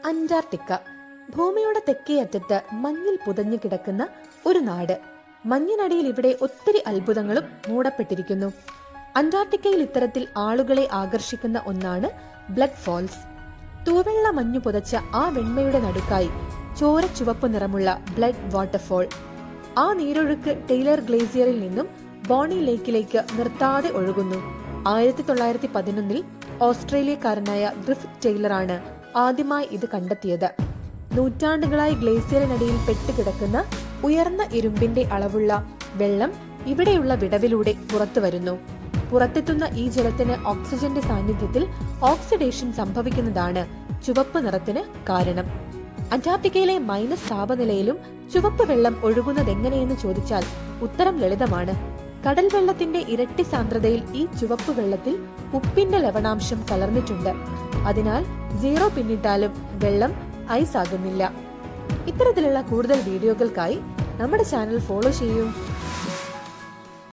Antarctica ഭൂമിയുടെ തെക്കേ അറ്റത്ത് മഞ്ഞിൽ പുതഞ്ഞു കിടക്കുന്ന ഒരു നാട്. മഞ്ഞിനടിയിൽ ഇവിടെ ഒത്തിരി അത്ഭുതങ്ങളും മൂടപ്പെട്ടിരിക്കുന്നു. അന്റാർട്ടിക്കയിൽ ഇത്തരത്തിൽ ആളുകളെ ആകർഷിക്കുന്ന ഒന്നാണ് ബ്ലഡ് ഫോൾസ്. തൂവെള്ള മഞ്ഞു പുതച്ച ആ വെണ്മയുടെ നടുക്കായി ചോര ചുവപ്പ് നിറമുള്ള ബ്ലഡ് വാട്ടർഫോൾ. ആ നീരൊഴുക്ക് ടെയ്ലർ ഗ്ലേസിയറിൽ നിന്നും ബോണി ലേക്കിലേക്ക് നിർത്താതെ ഒഴുകുന്നു. 1911 ഓസ്ട്രേലിയക്കാരനായ ഗ്രിഫിത്ത് ടെയ്ലറാണ് ആദ്യമായി ഇത് കണ്ടെത്തിയത്. നൂറ്റാണ്ടുകളായി ഗ്ലേസിയറിനടിയിൽ പെട്ടുകിടക്കുന്ന ഉയർന്ന ഇരുമ്പിന്റെ അളവുള്ള വെള്ളം ഇവിടെയുള്ള വിടവിലൂടെ പുറത്തു വരുന്നു. പുറത്തെത്തുന്ന ഈ ജലത്തിന് ഓക്സിജന്റെ സാന്നിധ്യത്തിൽ ഓക്സിഡേഷൻ സംഭവിക്കുന്നതാണ് ചുവപ്പ് നിറത്തിന് കാരണം. അന്റാർട്ടിക്കയിലെ മൈനസ് താപനിലയിലും ചുവപ്പ് വെള്ളം ഒഴുകുന്നതെങ്ങനെയെന്ന് ചോദിച്ചാൽ ഉത്തരം ലളിതമാണ്. കടൽ വെള്ളത്തിന്റെ ഇരട്ടി സാന്ദ്രതയിൽ ഈ ചുവപ്പ് വെള്ളത്തിൽ ഉപ്പിന്റെ ലവണാംശം കലർന്നിട്ടുണ്ട്. അതിനാൽ 0 പിന്നിട്ടാലും വെള്ളം ഐസ് ആകുന്നില്ല. ഇത്തരത്തിലുള്ള കൂടുതൽ വീഡിയോകൾക്കായി നമ്മുടെ ചാനൽ ഫോളോ ചെയ്യൂ.